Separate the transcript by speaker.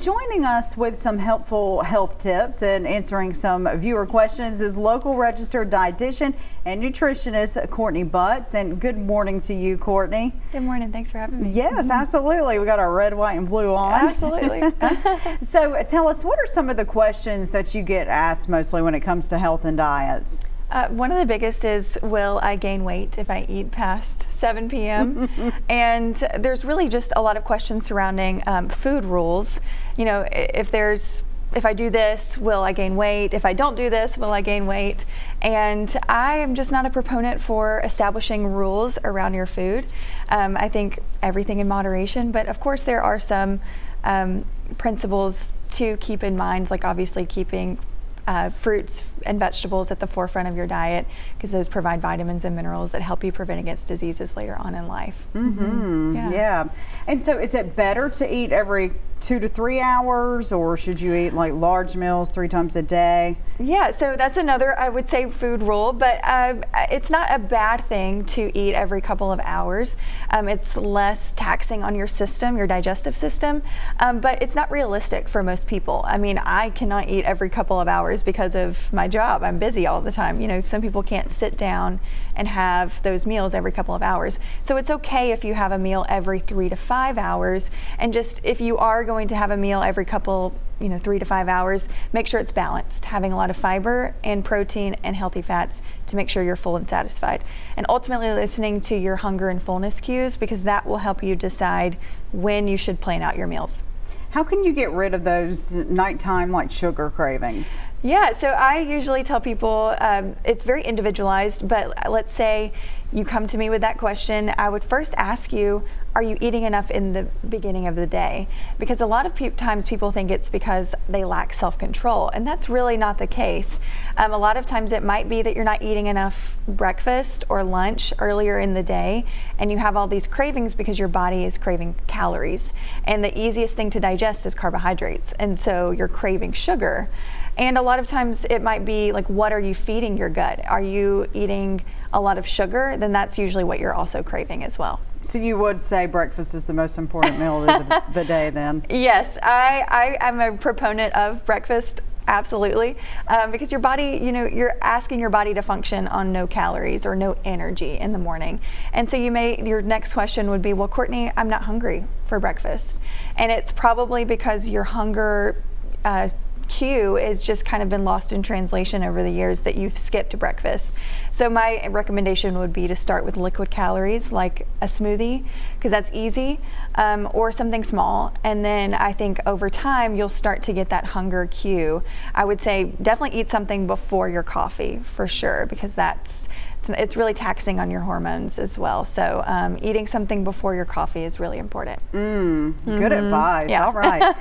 Speaker 1: joining us with some helpful health tips and answering some viewer questions is local registered dietitian and nutritionist Courtney Butts. And good morning to you, Courtney.
Speaker 2: Good morning. Thanks for having me.
Speaker 1: Yes, absolutely. We got our red, white, and blue on.
Speaker 2: Absolutely.
Speaker 1: So tell us, what are some of the questions that you get asked mostly when it comes to health and diets?
Speaker 2: One of the biggest is, will I gain weight if I eat past 7 p.m.? And there's really just a lot of questions surrounding food rules. You know, if I do this, will I gain weight? If I don't do this, will I gain weight? And I am just not a proponent for establishing rules around your food. I think everything in moderation, but of course there are some principles to keep in mind, like obviously keeping fruits and vegetables at the forefront of your diet, because those provide vitamins and minerals that help you prevent against diseases later on in life.
Speaker 1: Yeah. And so is it better to eat every 2 to 3 hours, or should you eat like large meals 3 times a day?
Speaker 2: Yeah, so that's another, I would say, food rule, but it's not a bad thing to eat every couple of hours. It's less taxing on your system, your digestive system, but it's not realistic for most people. I mean, I cannot eat every couple of hours because of my job. I'm busy all the time. You know, some people can't sit down and have those meals every couple of hours. So it's okay if you have a meal every 3 to 5 hours, and just if you are going to have a meal every couple, 3 to 5 hours, make sure it's balanced, having a lot of fiber and protein and healthy fats to make sure you're full and satisfied. And ultimately listening to your hunger and fullness cues, because that will help you decide when you should plan out your meals.
Speaker 1: How can you get rid of those nighttime like sugar cravings?
Speaker 2: Yeah, so I usually tell people it's very individualized, but let's say you come to me with that question, I would first ask you, are you eating enough in the beginning of the day? Because a lot of times people think it's because they lack self-control, and that's really not the case. A lot of times it might be that you're not eating enough breakfast or lunch earlier in the day, and you have all these cravings because your body is craving calories. And the easiest thing to digest is carbohydrates, and so you're craving sugar. And a lot of times it might be like, what are you feeding your gut? Are you eating a lot of sugar? Then that's usually what you're also craving as well.
Speaker 1: So you would say breakfast is the most important meal of the day then?
Speaker 2: Yes, I am a proponent of breakfast, absolutely, because your body, you're asking your body to function on no calories or no energy in the morning. And so your next question would be, well, Courtney, I'm not hungry for breakfast. And it's probably because your hunger cue is just kind of been lost in translation over the years, that you've skipped breakfast. So my recommendation would be to start with liquid calories, like a smoothie, because that's easy, or something small. And then I think over time you'll start to get that hunger cue. I would say definitely eat something before your coffee for sure, because it's really taxing on your hormones as well. So eating something before your coffee is really important.
Speaker 1: Good advice.
Speaker 2: Yeah.
Speaker 1: All right.